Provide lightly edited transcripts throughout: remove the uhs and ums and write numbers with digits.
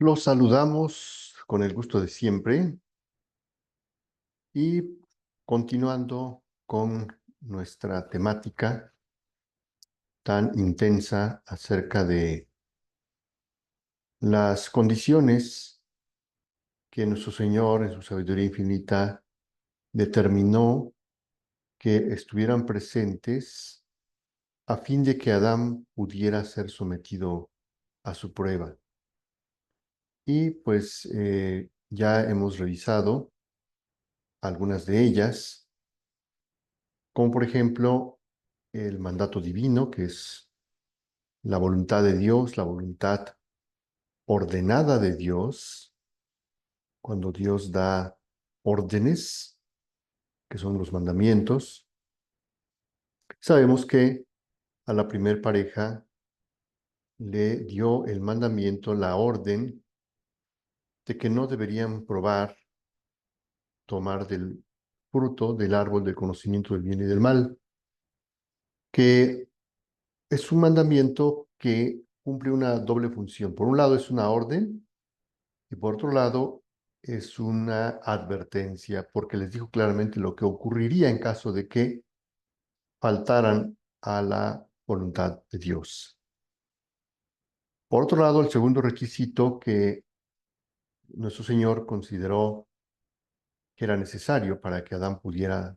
Los saludamos con el gusto de siempre y continuando con nuestra temática tan intensa acerca de las condiciones que nuestro Señor en su sabiduría infinita determinó que estuvieran presentes a fin de que Adán pudiera ser sometido a su prueba. Y pues ya hemos revisado algunas de ellas, como por ejemplo el mandato divino, que es la voluntad de Dios, la voluntad ordenada de Dios, cuando Dios da órdenes, que son los mandamientos. Sabemos que a la primer pareja le dio el mandamiento, la orden de que no deberían probar, tomar del fruto del árbol del conocimiento del bien y del mal, que es un mandamiento que cumple una doble función. Por un lado es una orden y por otro lado es una advertencia, porque les dijo claramente lo que ocurriría en caso de que faltaran a la voluntad de Dios. Por otro lado, el segundo requisito que nuestro Señor consideró que era necesario para que Adán pudiera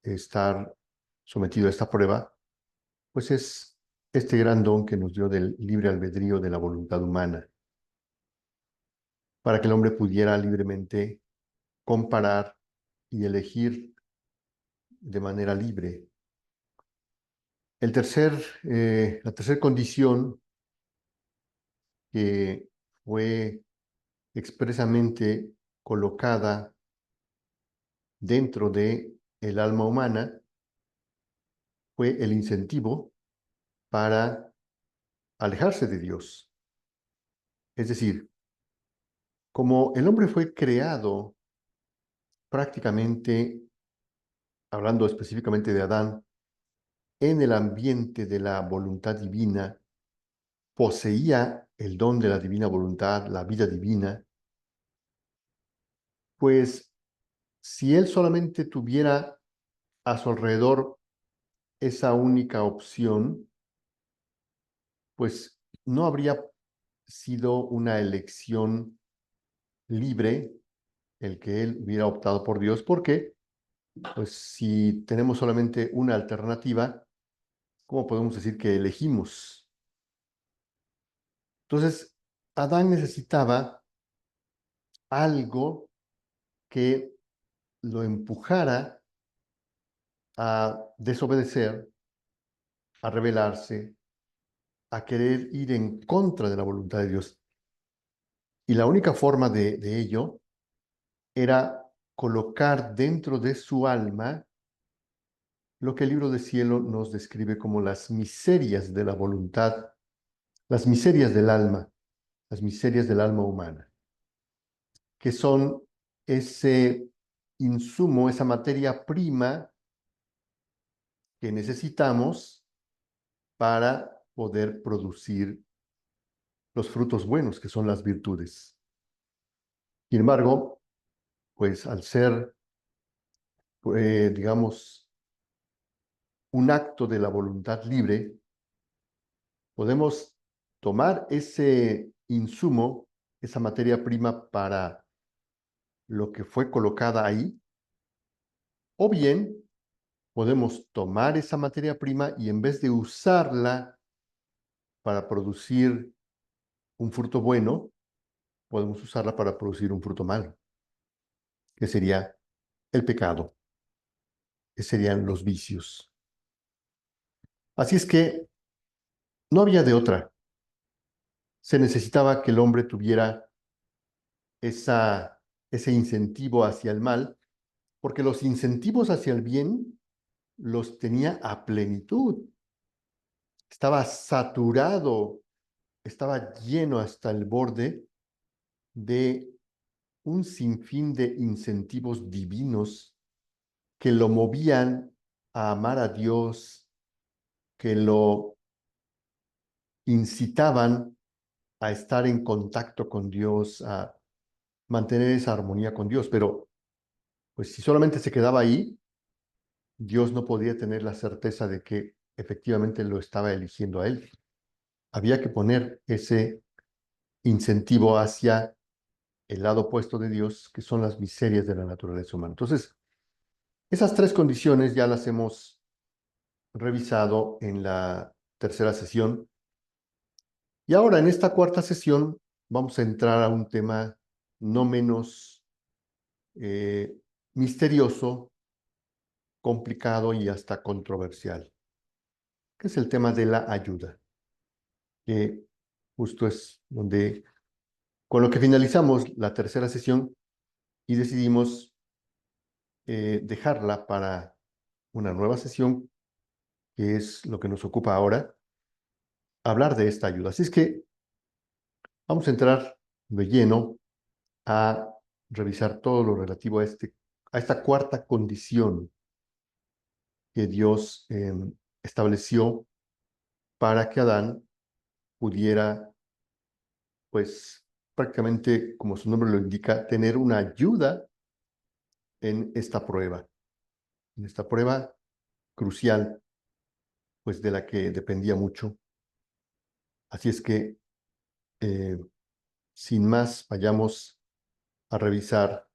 estar sometido a esta prueba, pues es este gran don que nos dio del libre albedrío de la voluntad humana, para que el hombre pudiera libremente comparar y elegir de manera libre. La tercera condición que fue expresamente colocada dentro de el alma humana fue el incentivo para alejarse de Dios. Es decir, como el hombre fue creado prácticamente, hablando específicamente de Adán, en el ambiente de la voluntad divina, poseía el don de la divina voluntad, la vida divina, pues si él solamente tuviera a su alrededor esa única opción, pues no habría sido una elección libre el que él hubiera optado por Dios, porque pues si tenemos solamente una alternativa, ¿cómo podemos decir que elegimos? Entonces, Adán necesitaba algo que lo empujara a desobedecer, a rebelarse, a querer ir en contra de la voluntad de Dios. Y la única forma de ello era colocar dentro de su alma lo que el libro de cielo nos describe como las miserias de la voluntad, las miserias del alma humana, que son ese insumo, esa materia prima que necesitamos para poder producir los frutos buenos, que son las virtudes. Sin embargo, pues al ser, digamos, un acto de la voluntad libre, podemos tomar ese insumo, esa materia prima para lo que fue colocada ahí, o bien podemos tomar esa materia prima y en vez de usarla para producir un fruto bueno, podemos usarla para producir un fruto malo, que sería el pecado, que serían los vicios. Así es que no había de otra. Se necesitaba que el hombre tuviera esa, ese incentivo hacia el mal, porque los incentivos hacia el bien los tenía a plenitud. Estaba saturado, estaba lleno hasta el borde de un sinfín de incentivos divinos que lo movían a amar a Dios, que lo incitaban a estar en contacto con Dios, a mantener esa armonía con Dios, pero pues si solamente se quedaba ahí, Dios no podía tener la certeza de que efectivamente lo estaba eligiendo a él. Había que poner ese incentivo hacia el lado opuesto de Dios, que son las miserias de la naturaleza humana. Entonces, esas tres condiciones ya las hemos revisado en la tercera sesión. Y ahora, en esta cuarta sesión, vamos a entrar a un tema no menos eh, misterioso, complicado y hasta controversial, que es el tema de la ayuda, que justo es donde, con lo que finalizamos la tercera sesión y decidimos dejarla para una nueva sesión, que es lo que nos ocupa ahora, hablar de esta ayuda. Así es que vamos a entrar de lleno a revisar todo lo relativo a esta cuarta condición que Dios estableció para que Adán pudiera, pues prácticamente, como su nombre lo indica, tener una ayuda en esta prueba crucial, pues de la que dependía mucho. Así es que, eh, sin más, vayamos a revisar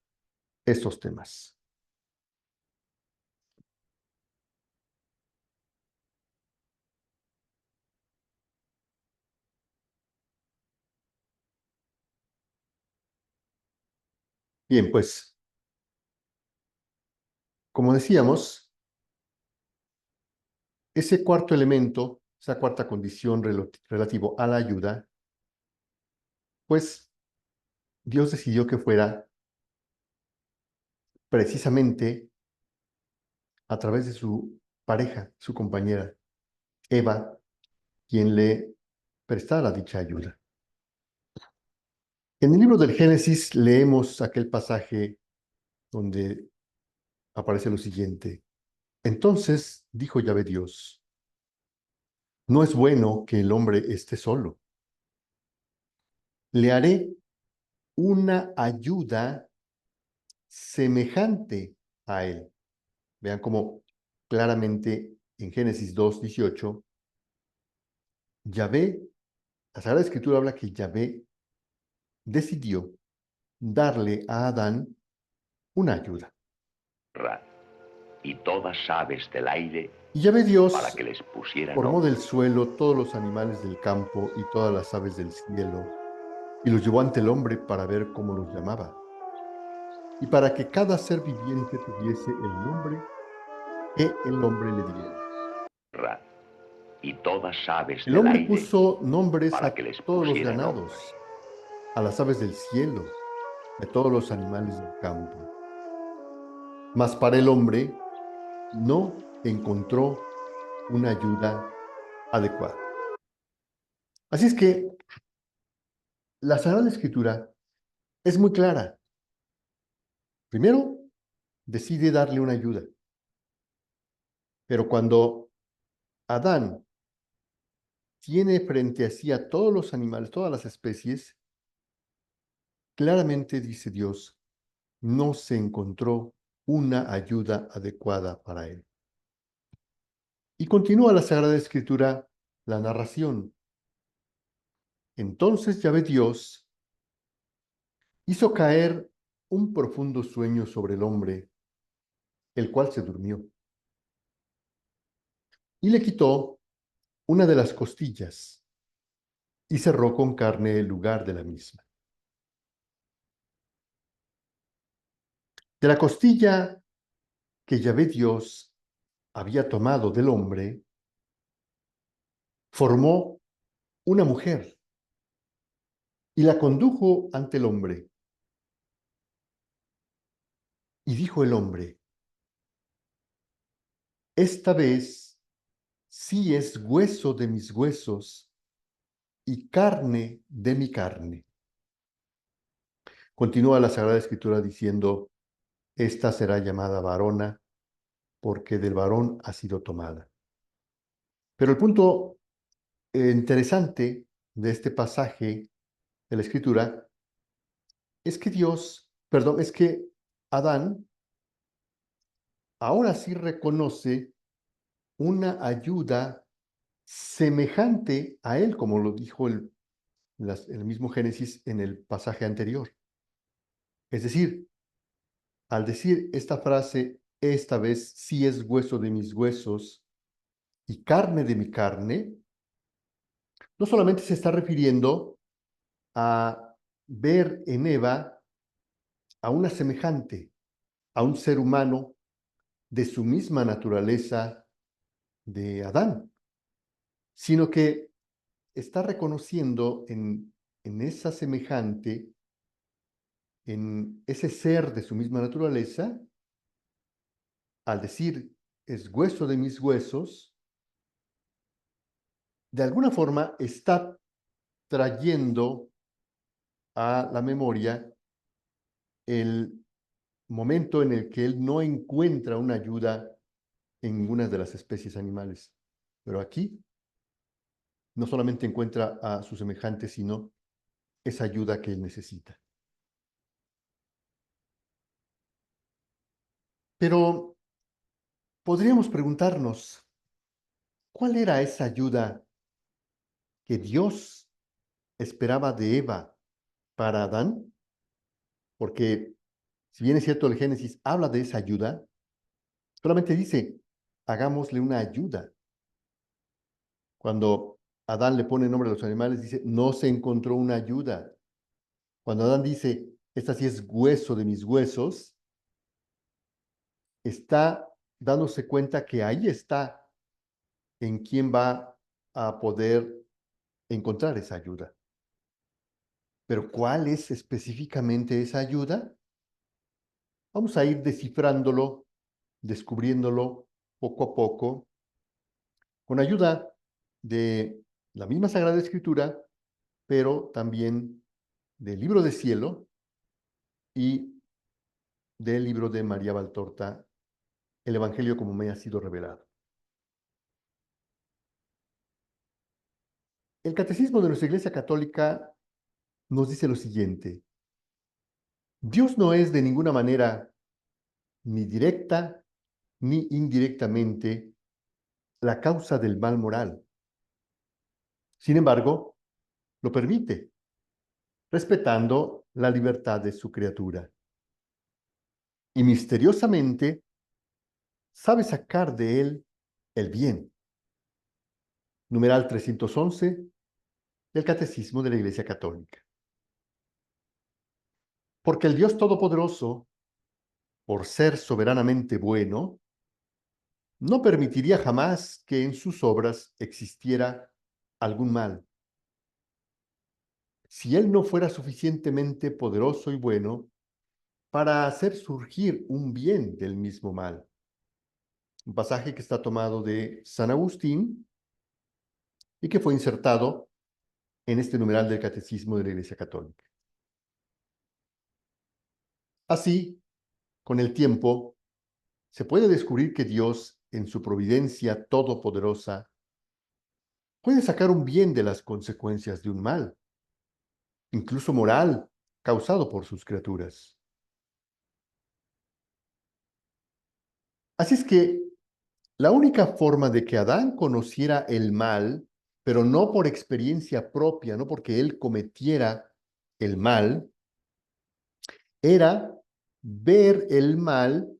estos temas. Bien, pues, como decíamos, ese cuarto elemento, esa cuarta condición relativo a la ayuda, pues Dios decidió que fuera precisamente a través de su pareja, su compañera, Eva, quien le prestara dicha ayuda. En el libro del Génesis leemos aquel pasaje donde aparece lo siguiente. Entonces dijo Yahvé Dios, no es bueno que el hombre esté solo. Le haré una ayuda semejante a él. Vean cómo claramente en Génesis 2:18, Yahvé, la Sagrada Escritura habla que Yahvé decidió darle a Adán una ayuda. Y todas aves del aire Y Yahvé para Dios que les pusiera formó del nombre. suelo todos los animales del campo y todas las aves del cielo, y los llevó ante el hombre para ver cómo los llamaba, y para que cada ser viviente tuviese el nombre que el hombre le diera. Y todas aves El del hombre aire puso nombres para a que les todos los pusiera nombre. ganados, a las aves del cielo, y a todos los animales del campo. Mas para el hombre no encontró una ayuda adecuada. Así es que la Sagrada Escritura es muy clara. Primero, decide darle una ayuda. Pero cuando Adán tiene frente a sí a todos los animales, todas las especies, claramente dice Dios, no se encontró una ayuda adecuada para él. Y continúa la Sagrada Escritura la narración. Entonces Yahvé Dios hizo caer un profundo sueño sobre el hombre, el cual se durmió, y le quitó una de las costillas y cerró con carne el lugar de la misma. De la costilla que Yahvé Dios había tomado del hombre, formó una mujer y la condujo ante el hombre. Y dijo el hombre, esta vez sí es hueso de mis huesos y carne de mi carne. Continúa la Sagrada Escritura diciendo, esta será llamada varona porque del varón ha sido tomada. Pero el punto interesante de este pasaje de la Escritura es que es que Adán ahora sí reconoce una ayuda semejante a él, como lo dijo el mismo Génesis en el pasaje anterior. Es decir, al decir esta frase, esta vez sí es hueso de mis huesos y carne de mi carne, no solamente se está refiriendo a ver en Eva a una semejante, a un ser humano de su misma naturaleza de Adán, sino que está reconociendo en esa semejante, en ese ser de su misma naturaleza, al decir es hueso de mis huesos, de alguna forma está trayendo a la memoria el momento en el que él no encuentra una ayuda en ninguna de las especies animales. Pero aquí no solamente encuentra a su semejante, sino esa ayuda que él necesita. Pero podríamos preguntarnos, ¿cuál era esa ayuda que Dios esperaba de Eva para Adán? Porque si bien es cierto el Génesis habla de esa ayuda, solamente dice, hagámosle una ayuda. Cuando Adán le pone nombre a los animales, dice, no se encontró una ayuda. Cuando Adán dice, esta sí es hueso de mis huesos, está dándose cuenta que ahí está en quién va a poder encontrar esa ayuda. Pero ¿cuál es específicamente esa ayuda? Vamos a ir descifrándolo, descubriéndolo poco a poco, con ayuda de la misma Sagrada Escritura, pero también del libro de cielo y del libro de María Valtorta, el Evangelio como me ha sido revelado. El Catecismo de nuestra Iglesia Católica nos dice lo siguiente: Dios no es de ninguna manera, ni directa ni indirectamente, la causa del mal moral. Sin embargo, lo permite, respetando la libertad de su criatura. Y misteriosamente sabe sacar de él el bien. Numeral 311 del Catecismo de la Iglesia Católica. Porque el Dios Todopoderoso, por ser soberanamente bueno, no permitiría jamás que en sus obras existiera algún mal. Si Él no fuera suficientemente poderoso y bueno para hacer surgir un bien del mismo mal. Un pasaje que está tomado de San Agustín y que fue insertado en este numeral del Catecismo de la Iglesia Católica. Así, con el tiempo, se puede descubrir que Dios, en su providencia todopoderosa, puede sacar un bien de las consecuencias de un mal, incluso moral, causado por sus criaturas. Así es que la única forma de que Adán conociera el mal, pero no por experiencia propia, no porque él cometiera el mal, era ver el mal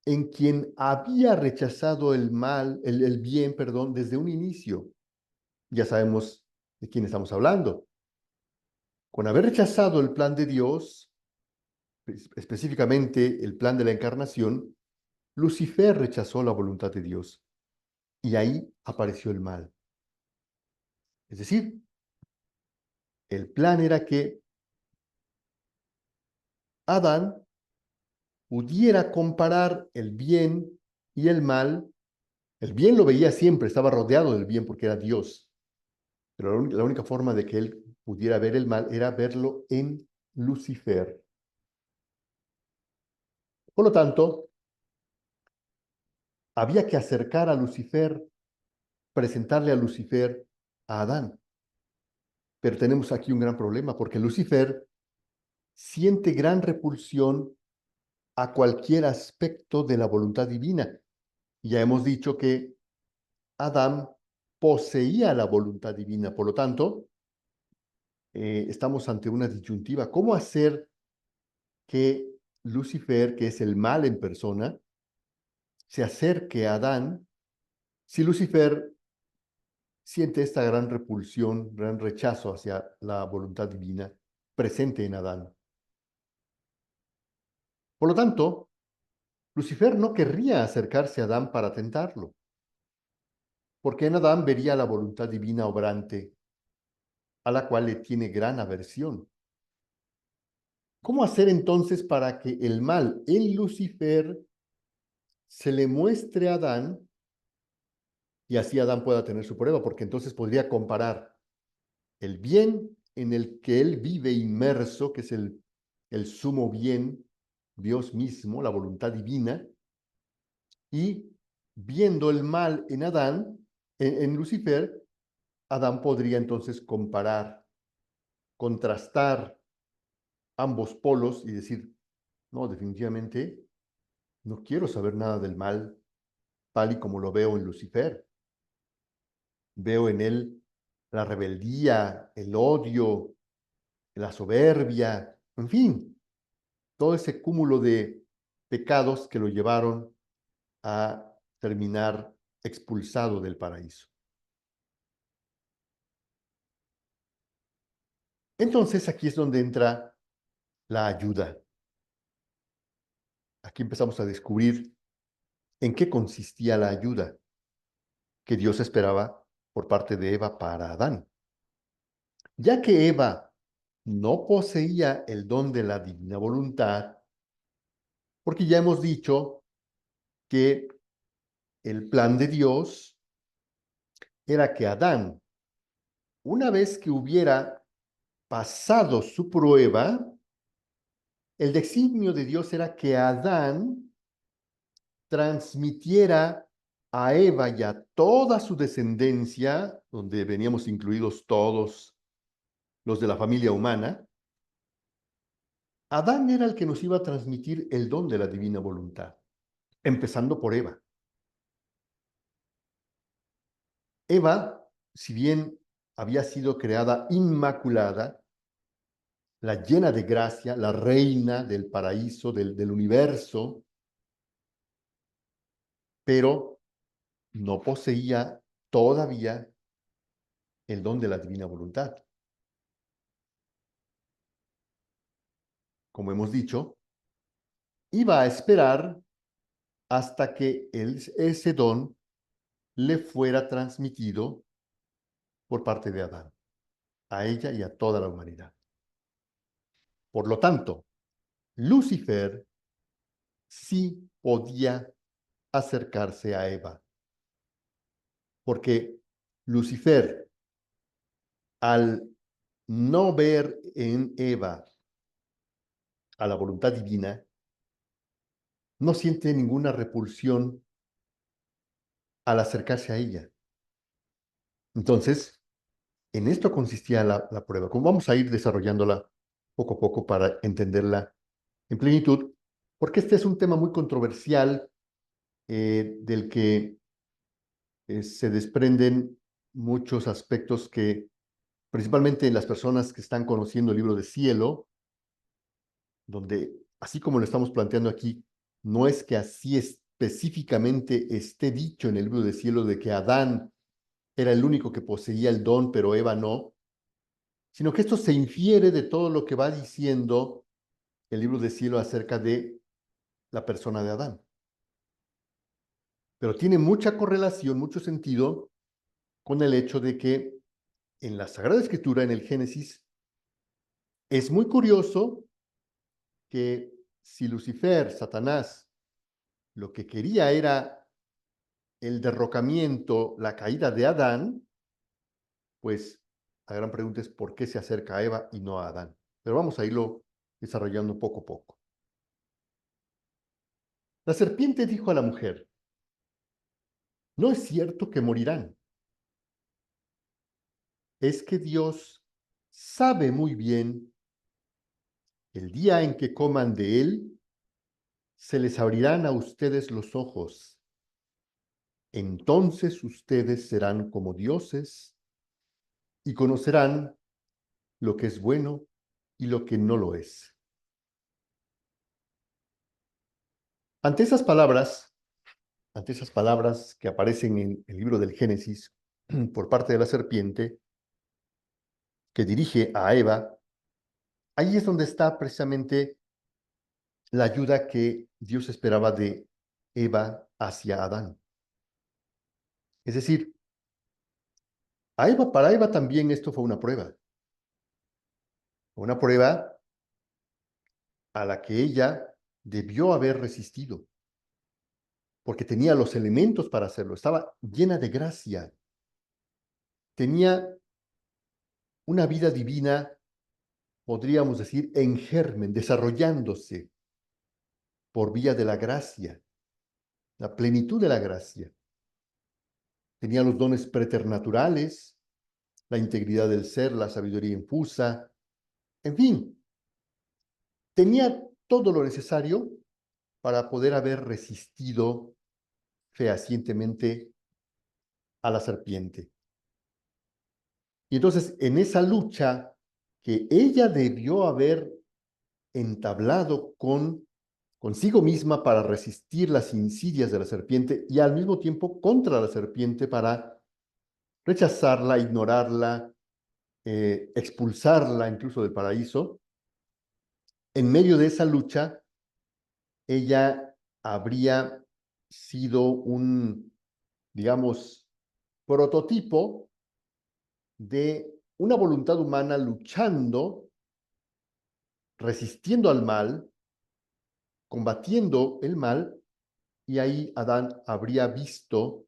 en quien había rechazado el mal, el bien, perdón, desde un inicio. Ya sabemos de quién estamos hablando. Con haber rechazado el plan de Dios, específicamente el plan de la encarnación, Lucifer rechazó la voluntad de Dios y ahí apareció el mal. Es decir, el plan era que Adán pudiera comparar el bien y el mal. El bien lo veía siempre, estaba rodeado del bien porque era Dios. Pero la única forma de que él pudiera ver el mal era verlo en Lucifer. Por lo tanto, había que acercar a Lucifer, presentarle a Lucifer a Adán. Pero tenemos aquí un gran problema, porque Lucifer siente gran repulsión a cualquier aspecto de la voluntad divina. Ya hemos dicho que Adán poseía la voluntad divina, por lo tanto, estamos ante una disyuntiva. ¿Cómo hacer que Lucifer, que es el mal en persona, se acerque a Adán si Lucifer siente esta gran repulsión, gran rechazo hacia la voluntad divina presente en Adán? Por lo tanto, Lucifer no querría acercarse a Adán para tentarlo, porque en Adán vería la voluntad divina obrante, a la cual le tiene gran aversión. ¿Cómo hacer entonces para que el mal en Lucifer se le muestre a Adán y así Adán pueda tener su prueba? Porque entonces podría comparar el bien en el que él vive inmerso, que es el sumo bien, Dios mismo, la voluntad divina, y viendo el mal en Adán, en Lucifer, Adán podría entonces comparar, contrastar ambos polos y decir, no, definitivamente no quiero saber nada del mal tal y como lo veo en Lucifer. Veo en él la rebeldía, el odio, la soberbia, en fin, todo ese cúmulo de pecados que lo llevaron a terminar expulsado del paraíso. Entonces aquí es donde entra la ayuda. Aquí empezamos a descubrir en qué consistía la ayuda que Dios esperaba por parte de Eva para Adán. Ya que Eva no poseía el don de la divina voluntad, porque ya hemos dicho que el plan de Dios era que Adán, una vez que hubiera pasado su prueba, el designio de Dios era que Adán transmitiera a Eva y a toda su descendencia, donde veníamos incluidos todos los de la familia humana. Adán era el que nos iba a transmitir el don de la divina voluntad, empezando por Eva. Eva, si bien había sido creada inmaculada, la llena de gracia, la reina del paraíso, del universo, pero no poseía todavía el don de la divina voluntad. Como hemos dicho, iba a esperar hasta que ese don le fuera transmitido por parte de Adán, a ella y a toda la humanidad. Por lo tanto, Lucifer sí podía acercarse a Eva, porque Lucifer, al no ver en Eva a la voluntad divina, no siente ninguna repulsión al acercarse a ella. Entonces, en esto consistía la prueba. Como vamos a ir desarrollándola poco a poco para entenderla en plenitud, porque este es un tema muy controversial del que se desprenden muchos aspectos que, principalmente en las personas que están conociendo el libro de Cielo, donde, así como lo estamos planteando aquí, no es que así específicamente esté dicho en el libro de Cielo de que Adán era el único que poseía el don, pero Eva no, sino que esto se infiere de todo lo que va diciendo el libro de Cielo acerca de la persona de Adán. Pero tiene mucha correlación, mucho sentido con el hecho de que en la Sagrada Escritura, en el Génesis, es muy curioso que si Lucifer, Satanás, lo que quería era el derrocamiento, la caída de Adán, pues la gran pregunta es por qué se acerca a Eva y no a Adán. Pero vamos a irlo desarrollando poco a poco. La serpiente dijo a la mujer, no es cierto que morirán. Es que Dios sabe muy bien que el día en que coman de él, se les abrirán a ustedes los ojos. Entonces ustedes serán como dioses y conocerán lo que es bueno y lo que no lo es. Ante esas palabras, ante esas palabras que aparecen en el libro del Génesis por parte de la serpiente, que dirige a Eva, ahí es donde está precisamente la ayuda que Dios esperaba de Eva hacia Adán. Es decir, para Eva también esto fue una prueba a la que ella debió haber resistido, porque tenía los elementos para hacerlo, estaba llena de gracia, tenía una vida divina, podríamos decir, en germen, desarrollándose por vía de la gracia, la plenitud de la gracia. Tenía los dones preternaturales, la integridad del ser, la sabiduría infusa, en fin, tenía todo lo necesario para poder haber resistido fehacientemente a la serpiente. Y entonces, en esa lucha que ella debió haber entablado consigo misma para resistir las insidias de la serpiente y al mismo tiempo contra la serpiente para rechazarla, ignorarla, expulsarla incluso del paraíso, en medio de esa lucha, ella habría sido un, digamos, prototipo de una voluntad humana luchando, resistiendo al mal, combatiendo el mal, y ahí Adán habría visto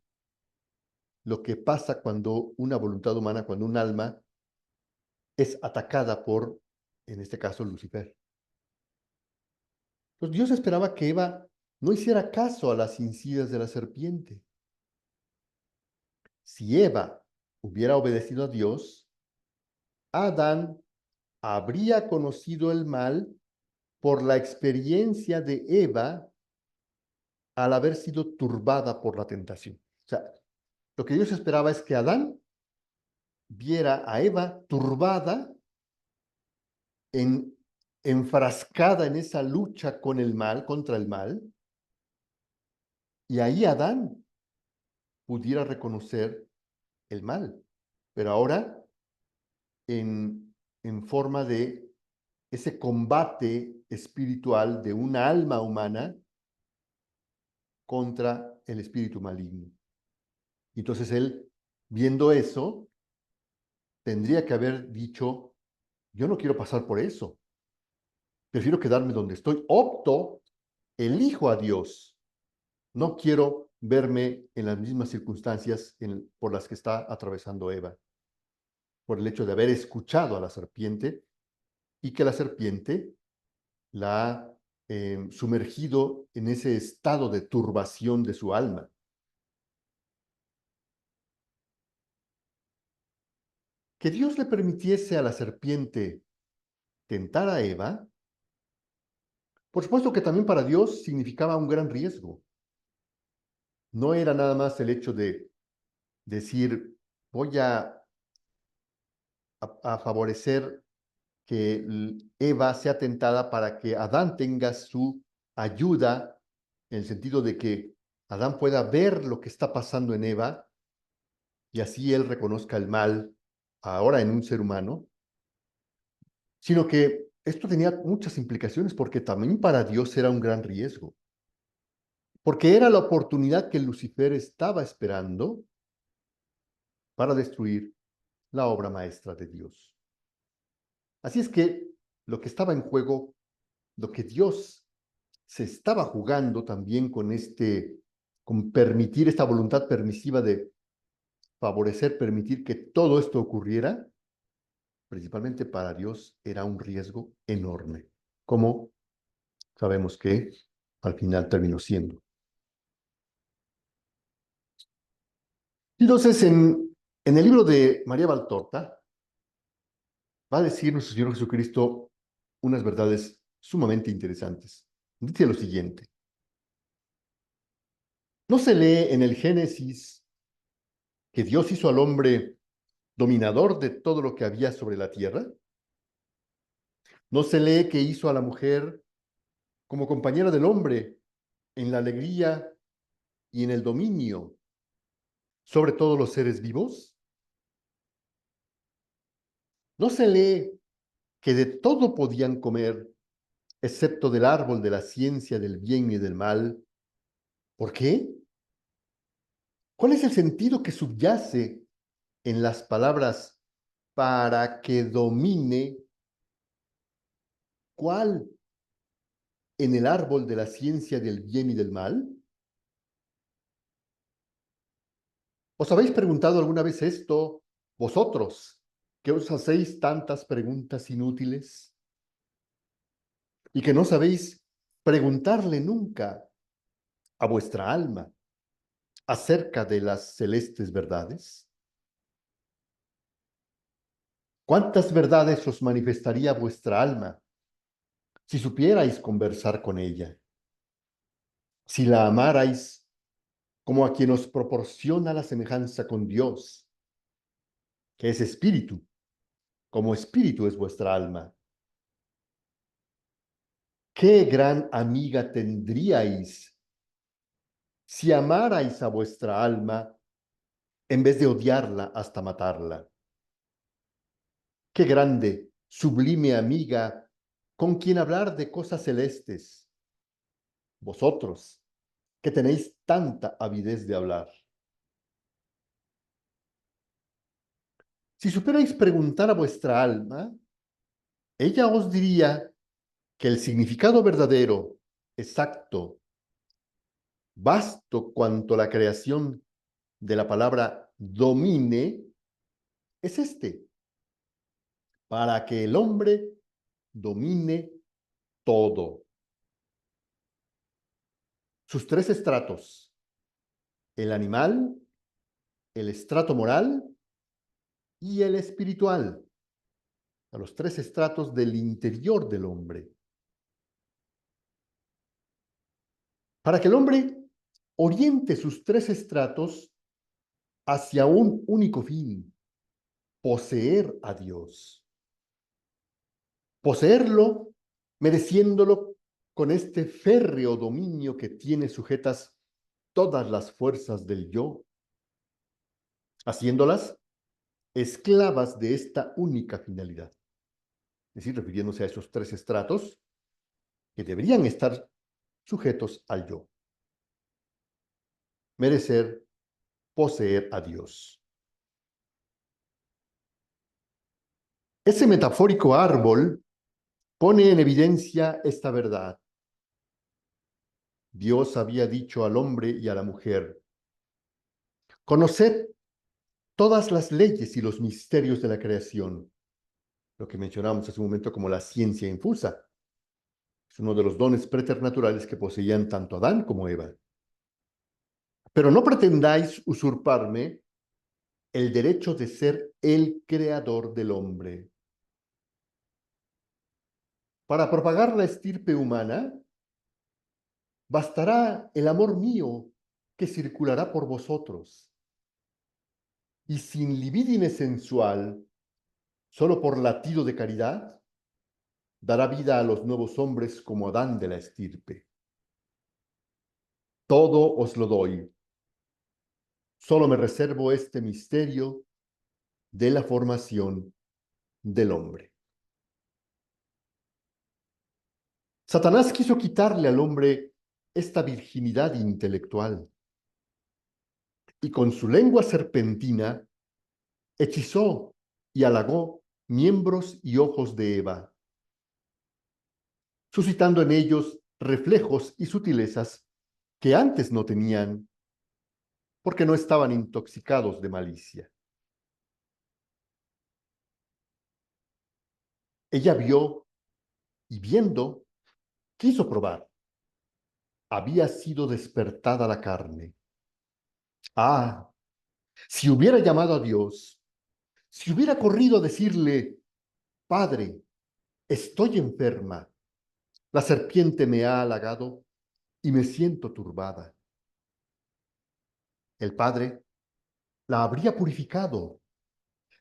lo que pasa cuando una voluntad humana, cuando un alma es atacada por, en este caso, Lucifer. Entonces Dios esperaba que Eva no hiciera caso a las insidias de la serpiente. Si Eva hubiera obedecido a Dios, Adán habría conocido el mal por la experiencia de Eva al haber sido turbada por la tentación. O sea, lo que Dios esperaba es que Adán viera a Eva turbada, en, enfrascada en esa lucha con el mal, contra el mal, y ahí Adán pudiera reconocer el mal, pero ahora en forma de ese combate espiritual de una alma humana contra el espíritu maligno. Entonces él, viendo eso, tendría que haber dicho, yo no quiero pasar por eso, prefiero quedarme donde estoy, elijo a Dios, no quiero verme en las mismas circunstancias por las que está atravesando Eva, por el hecho de haber escuchado a la serpiente y que la serpiente la ha sumergido en ese estado de turbación de su alma. Que Dios le permitiese a la serpiente tentar a Eva, por supuesto que también para Dios significaba un gran riesgo. No era nada más el hecho de decir, voy a favorecer que Eva sea tentada para que Adán tenga su ayuda, en el sentido de que Adán pueda ver lo que está pasando en Eva y así él reconozca el mal ahora en un ser humano, sino que esto tenía muchas implicaciones porque también para Dios era un gran riesgo, porque era la oportunidad que Lucifer estaba esperando para destruir la obra maestra de Dios. Así es que lo que estaba en juego, lo que Dios se estaba jugando también con permitir esta voluntad permisiva de favorecer, permitir que todo esto ocurriera, principalmente para Dios era un riesgo enorme, como sabemos que al final terminó siendo. Entonces, en el libro de María Valtorta, va a decir nuestro Señor Jesucristo unas verdades sumamente interesantes. Dice lo siguiente: ¿no se lee en el Génesis que Dios hizo al hombre dominador de todo lo que había sobre la tierra? ¿No se lee que hizo a la mujer como compañera del hombre en la alegría y en el dominio sobre todos los seres vivos? ¿No se lee que de todo podían comer, excepto del árbol de la ciencia del bien y del mal? ¿Por qué? ¿Cuál es el sentido que subyace en las palabras para que domine? ¿Cuál? ¿En el árbol de la ciencia del bien y del mal? ¿Os habéis preguntado alguna vez esto, vosotros, que os hacéis tantas preguntas inútiles y que no sabéis preguntarle nunca a vuestra alma acerca de las celestes verdades? ¿Cuántas verdades os manifestaría vuestra alma si supierais conversar con ella? Si la amarais como a quien os proporciona la semejanza con Dios, que es espíritu, como espíritu es vuestra alma. ¿Qué gran amiga tendríais si amarais a vuestra alma en vez de odiarla hasta matarla? Qué grande, sublime amiga con quien hablar de cosas celestes, vosotros, que tenéis tanta avidez de hablar. Si supierais preguntar a vuestra alma, ella os diría que el significado verdadero, exacto, vasto cuanto la creación de la palabra domine, es este: para que el hombre domine todo. Sus tres estratos: el animal, el estrato moral y el espiritual, a los tres estratos del interior del hombre. Para que el hombre oriente sus tres estratos hacia un único fin: poseer a Dios. Poseerlo, mereciéndolo con este férreo dominio que tiene sujetas todas las fuerzas del yo, haciéndolas esclavas de esta única finalidad. Es decir, refiriéndose a esos tres estratos que deberían estar sujetos al yo: merecer, poseer a Dios. Ese metafórico árbol pone en evidencia esta verdad. Dios había dicho al hombre y a la mujer: conoced todas las leyes y los misterios de la creación, lo que mencionamos hace un momento como la ciencia infusa. Es uno de los dones preternaturales que poseían tanto Adán como Eva. Pero no pretendáis usurparme el derecho de ser el creador del hombre. Para propagar la estirpe humana, bastará el amor mío que circulará por vosotros. Y sin libidine sensual, solo por latido de caridad, dará vida a los nuevos hombres como Adán de la estirpe. Todo os lo doy. Solo me reservo este misterio de la formación del hombre. Satanás quiso quitarle al hombre esta virginidad intelectual y con su lengua serpentina hechizó y halagó miembros y ojos de Eva, suscitando en ellos reflejos y sutilezas que antes no tenían porque no estaban intoxicados de malicia. Ella vio y viendo quiso probar. Había sido despertada la carne. Ah, si hubiera llamado a Dios, si hubiera corrido a decirle: Padre, estoy enferma. La serpiente me ha halagado y me siento turbada. El Padre la habría purificado,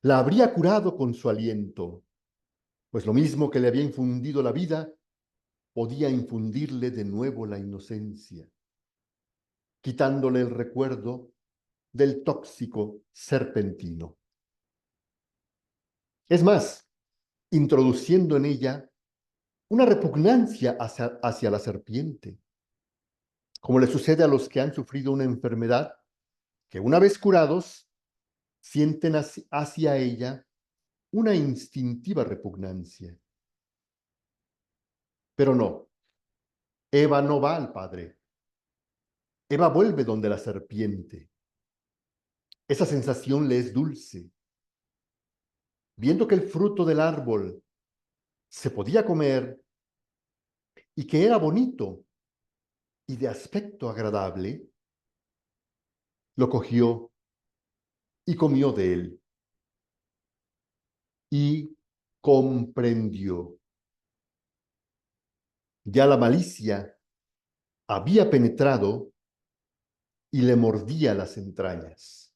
la habría curado con su aliento, pues lo mismo que le había infundido la vida, podía infundirle de nuevo la inocencia, quitándole el recuerdo del tóxico serpentino. Es más, introduciendo en ella una repugnancia hacia la serpiente, como le sucede a los que han sufrido una enfermedad, que una vez curados, sienten hacia ella una instintiva repugnancia. Pero no, Eva no va al Padre. Eva vuelve donde la serpiente. Esa sensación le es dulce. Viendo que el fruto del árbol se podía comer y que era bonito y de aspecto agradable, lo cogió y comió de él y comprendió. Ya la malicia había penetrado y le mordía las entrañas.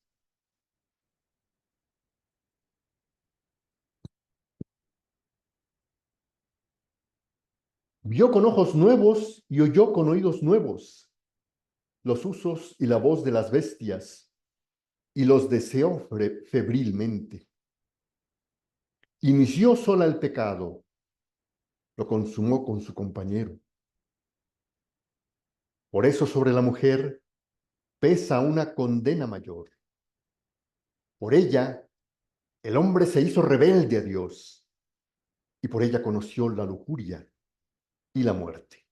Vio con ojos nuevos y oyó con oídos nuevos los usos y la voz de las bestias y los deseó febrilmente. Inició sola el pecado, lo consumó con su compañero. Por eso sobre la mujer pesa una condena mayor. Por ella el hombre se hizo rebelde a Dios y por ella conoció la lujuria y la muerte.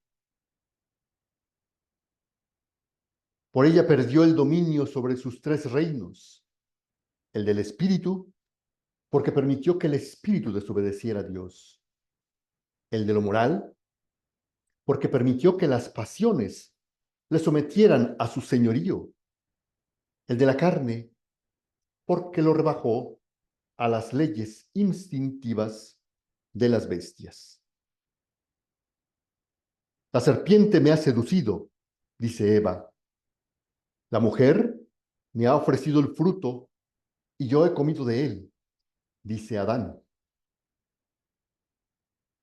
Por ella perdió el dominio sobre sus tres reinos, el del espíritu, porque permitió que el espíritu desobedeciera a Dios, el de lo moral, porque permitió que las pasiones le sometieran a su señorío, el de la carne, porque lo rebajó a las leyes instintivas de las bestias. La serpiente me ha seducido, dice Eva. La mujer me ha ofrecido el fruto y yo he comido de él, dice Adán.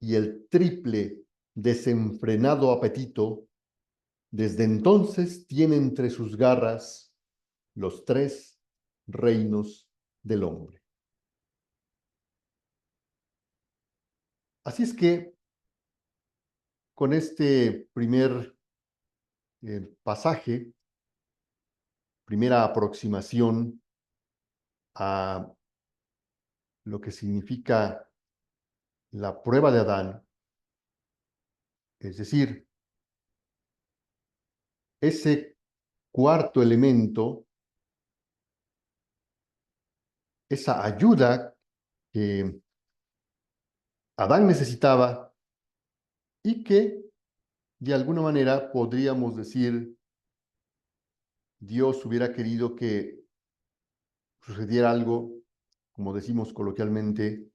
Y el triple desenfrenado apetito desde entonces tiene entre sus garras los tres reinos del hombre. Así es que con este primer pasaje, primera aproximación a lo que significa la prueba de Adán, es decir, ese cuarto elemento, esa ayuda que Adán necesitaba y que de alguna manera podríamos decir Dios hubiera querido que sucediera algo, como decimos coloquialmente,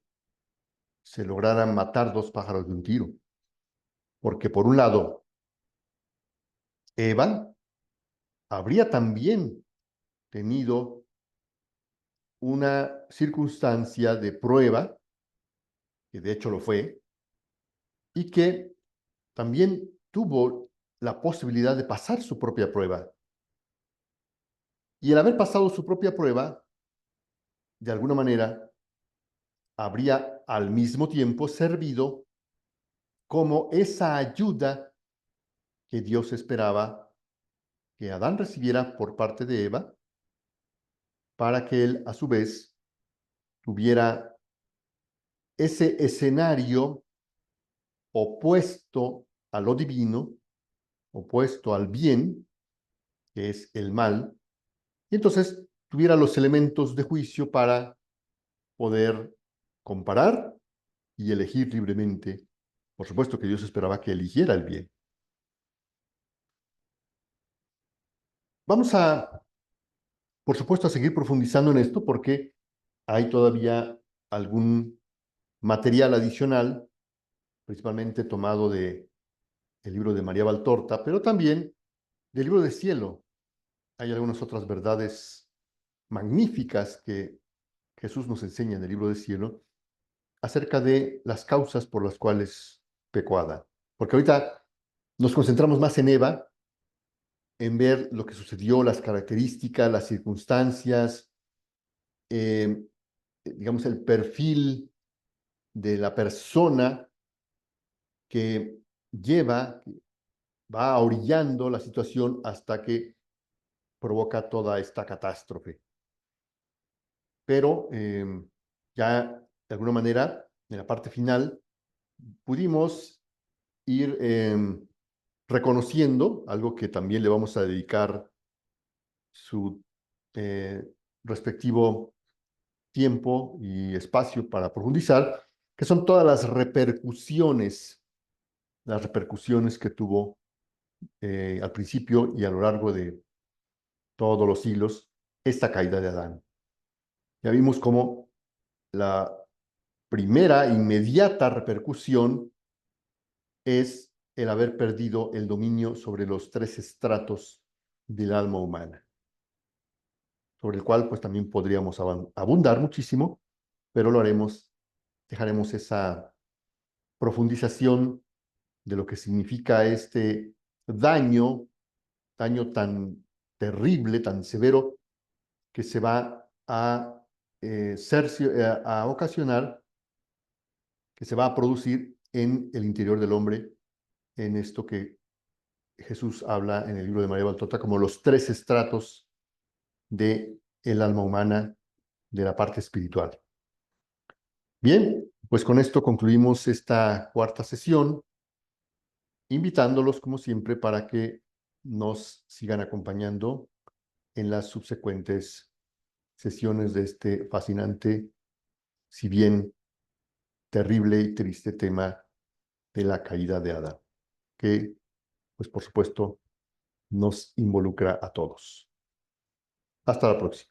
se lograran matar dos pájaros de un tiro. Porque por un lado, Eva habría también tenido una circunstancia de prueba, que de hecho lo fue, y que también tuvo la posibilidad de pasar su propia prueba. Y el haber pasado su propia prueba, de alguna manera, habría al mismo tiempo servido como esa ayuda que Dios esperaba que Adán recibiera por parte de Eva, para que él, a su vez, tuviera ese escenario opuesto a lo divino, opuesto al bien, que es el mal, y entonces tuviera los elementos de juicio para poder comparar y elegir libremente. Por supuesto que Dios esperaba que eligiera el bien. Vamos a, por supuesto, a seguir profundizando en esto porque hay todavía algún material adicional, principalmente tomado del libro de María Valtorta, pero también del libro de Cielo. Hay algunas otras verdades magníficas que Jesús nos enseña en el libro de Cielo acerca de las causas por las cuales pecó Adán. Porque ahorita nos concentramos más en Eva, en ver lo que sucedió, las características, las circunstancias, eh, digamos, el perfil de la persona que lleva, va orillando la situación hasta que provoca toda esta catástrofe. Pero ya de alguna manera, en la parte final, pudimos ir reconociendo algo que también le vamos a dedicar su eh, respectivo tiempo y espacio para profundizar, que son todas las repercusiones que tuvo al principio y a lo largo de todos los siglos esta caída de Adán. Ya vimos cómo la primera inmediata repercusión es el haber perdido el dominio sobre los tres estratos del alma humana, sobre el cual pues también podríamos abundar muchísimo, pero lo haremos, dejaremos esa profundización de lo que significa este daño, daño tan terrible, tan severo, que se va a, a ocasionar, que se va a producir en el interior del hombre, en esto que Jesús habla en el libro de María Valtorta como los tres estratos de el alma humana, de la parte espiritual. Bien, pues con esto concluimos esta cuarta sesión, invitándolos como siempre para que nos sigan acompañando en las subsecuentes sesiones de este fascinante, si bien terrible y triste tema de la caída de Adán, que pues por supuesto nos involucra a todos. Hasta la próxima.